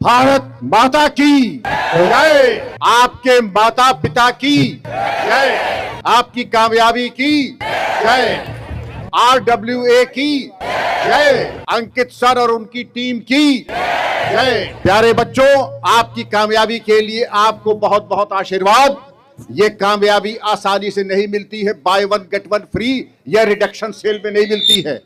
भारत माता की जय, आपके माता पिता की जय, आपकी कामयाबी की जय, RWA की जय, अंकित सर और उनकी टीम की जय। प्यारे बच्चों, आपकी कामयाबी के लिए आपको बहुत बहुत आशीर्वाद। ये कामयाबी आसानी से नहीं मिलती है, by one get one free या रिडक्शन सेल में नहीं मिलती है।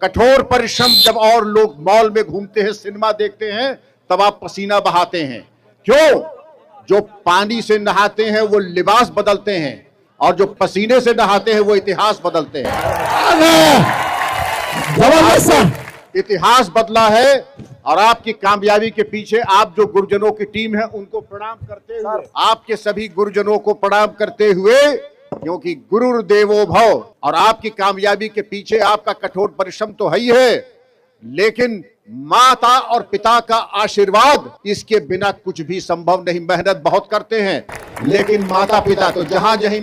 कठोर परिश्रम, जब और लोग मॉल में घूमते हैं, सिनेमा देखते हैं, तब आप पसीना बहाते हैं। क्यों? जो पानी से नहाते हैं वो लिबास बदलते हैं, और जो पसीने से नहाते हैं वो इतिहास बदलते हैं। इतिहास बदला है, और आपकी कामयाबी के पीछे आप जो गुरुजनों की टीम है उनको प्रणाम करते हुए, आपके सभी गुरुजनों को प्रणाम करते हुए, क्योंकि गुरु देवो भव, और आपकी कामयाबी के पीछे आपका कठोर परिश्रम तो है ही है, लेकिन माता और पिता का आशीर्वाद, इसके बिना कुछ भी संभव नहीं। मेहनत बहुत करते हैं, लेकिन माता पिता तो जहां जहीं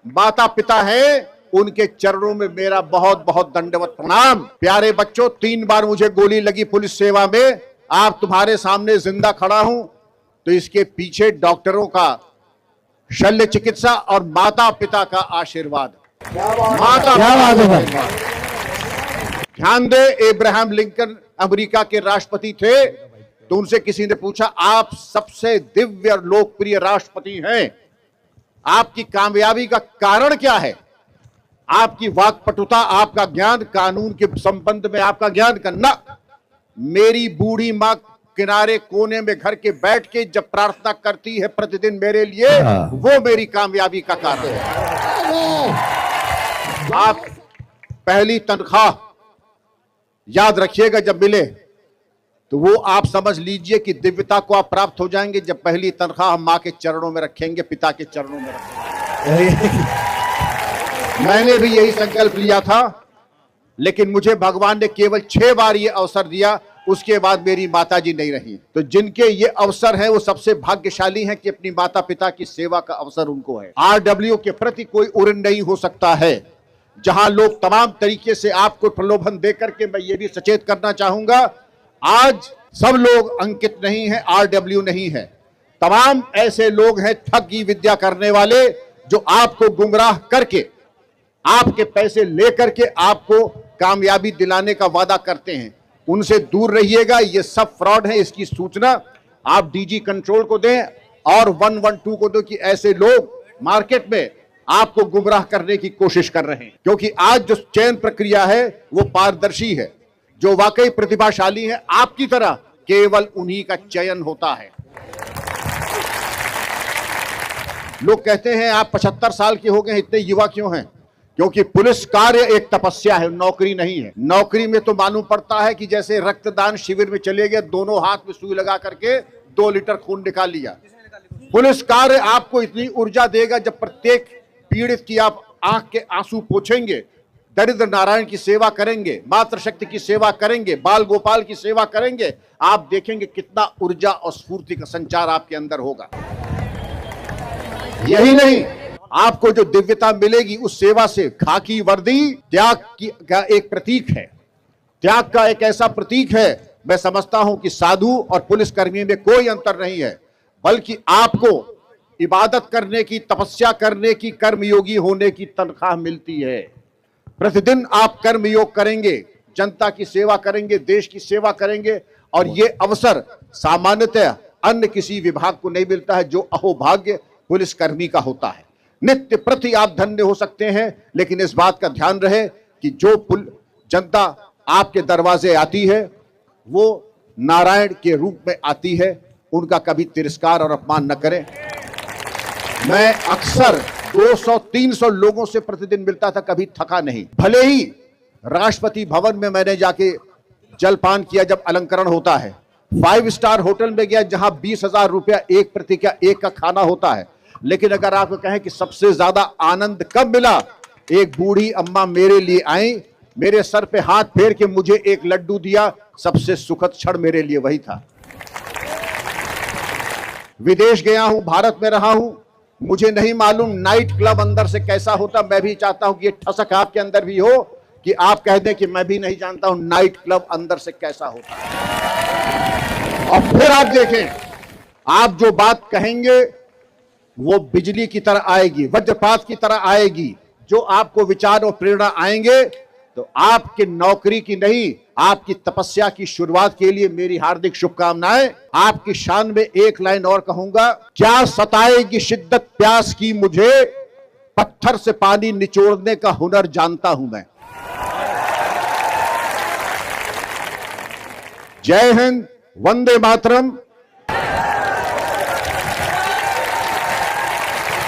माता पिता है, उनके चरणों में मेरा बहुत बहुत दंडवत प्रणाम। प्यारे बच्चों, 3 बार मुझे गोली लगी पुलिस सेवा में, आप तुम्हारे सामने जिंदा खड़ा हूं, तो इसके पीछे डॉक्टरों का शल्य चिकित्सा और माता पिता का आशीर्वाद। माता ध्यान दे, इब्राहिम लिंकन अमेरिका के राष्ट्रपति थे, तो उनसे किसी ने पूछा, आप सबसे दिव्य और लोकप्रिय राष्ट्रपति हैं, आपकी कामयाबी का कारण क्या है? आपकी वाक्पटुता, आपका ज्ञान, कानून के संबंध में आपका ज्ञान करना। मेरी बूढ़ी मां किनारे कोने में घर के बैठ के जब प्रार्थना करती है प्रतिदिन मेरे लिए, वो मेरी कामयाबी का कारण है। आप पहली तनख्वाह याद रखिएगा, जब मिले तो वो आप समझ लीजिए कि दिव्यता को आप प्राप्त हो जाएंगे, जब पहली तनख्वाह हम मां के चरणों में रखेंगे, पिता के चरणों में रखेंगे। मैंने भी यही संकल्प लिया था, लेकिन मुझे भगवान ने केवल 6 बार ये अवसर दिया, उसके बाद मेरी माताजी नहीं रही। तो जिनके ये अवसर है वो सबसे भाग्यशाली हैं कि अपनी माता पिता की सेवा का अवसर उनको है। RW के प्रति कोई उड़न नहीं हो सकता है, जहां लोग तमाम तरीके से आपको प्रलोभन देकर के, मैं ये भी सचेत करना चाहूंगा, आज सब लोग अंकित नहीं है, RW नहीं है। तमाम ऐसे लोग हैं ठगी विद्या करने वाले, जो आपको गुमराह करके, आपके पैसे लेकर के आपको कामयाबी दिलाने का वादा करते हैं। उनसे दूर रहिएगा, ये सब फ्रॉड है। इसकी सूचना आप DG कंट्रोल को दें और 112 को दो कि ऐसे लोग मार्केट में आपको गुमराह करने की कोशिश कर रहे हैं। क्योंकि आज जो चयन प्रक्रिया है वो पारदर्शी है। जो वाकई प्रतिभाशाली है आपकी तरह, केवल उन्हीं का चयन होता है। लोग कहते हैं आप 75 साल के हो गए, इतने युवा क्यों हैं? क्योंकि पुलिस कार्य एक तपस्या है, नौकरी नहीं है। नौकरी में तो मालूम पड़ता है कि जैसे रक्तदान शिविर में चले गए, दोनों हाथ में सुई लगा करके 2 लीटर खून निकाल लिया। पुलिस कार्य आपको इतनी ऊर्जा देगा, जब प्रत्येक पीड़ित की आप आंख के आंसू पोंछेंगे, दरिद्र नारायण की सेवा करेंगे, मातृशक्ति की सेवा करेंगे, बाल गोपाल की सेवा करेंगे, आप देखेंगे कितना ऊर्जा और स्फूर्ति का संचार आपके अंदर होगा। यही नहीं, आपको जो दिव्यता मिलेगी उस सेवा से, खाकी वर्दी त्याग का एक प्रतीक है, त्याग का एक ऐसा प्रतीक है। मैं समझता हूं कि साधु और पुलिस कर्मी में कोई अंतर नहीं है, बल्कि आपको इबादत करने की, तपस्या करने की, कर्मयोगी होने की तनख्वाह मिलती है। प्रतिदिन आप कर्मयोग करेंगे, जनता की सेवा करेंगे, देश की सेवा करेंगे, और ये अवसर सामान्यतः अन्य किसी विभाग को नहीं मिलता है, जो अहोभाग्य पुलिसकर्मी का होता है। नित्य प्रति आप धन्य हो सकते हैं, लेकिन इस बात का ध्यान रहे कि जो जनता आपके दरवाजे आती है वो नारायण के रूप में आती है, उनका कभी तिरस्कार और अपमान न करें। मैं अक्सर 200-300 लोगों से प्रतिदिन मिलता था, कभी थका नहीं। भले ही राष्ट्रपति भवन में मैंने जाके जलपान किया जब अलंकरण होता है, 5 स्टार होटल में गया जहां 20,000 रुपया एक एक का खाना होता है, लेकिन अगर आपको कहें कि सबसे ज्यादा आनंद कब मिला, एक बूढ़ी अम्मा मेरे लिए आई, मेरे सर पे हाथ फेर के मुझे एक लड्डू दिया, सबसे सुखद क्षण मेरे लिए वही था। विदेश गया हूं, भारत में रहा हूं, मुझे नहीं मालूम नाइट क्लब अंदर से कैसा होता। मैं भी चाहता हूं कि ये ठसक आपके अंदर भी हो कि आप कह दें कि मैं भी नहीं जानता हूं नाइट क्लब अंदर से कैसा होता है। और फिर आप देखें, आप जो बात कहेंगे वो बिजली की तरह आएगी, वज्रपात की तरह आएगी। जो आपको विचार और प्रेरणा आएंगे तो आपकी नौकरी की नहीं, आपकी तपस्या की शुरुआत के लिए मेरी हार्दिक शुभकामनाएं। आपकी शान में एक लाइन और कहूंगा, क्या सताएगी शिद्दत प्यास की मुझे, पत्थर से पानी निचोड़ने का हुनर जानता हूं मैं। जय हिंद, वंदे मातरम।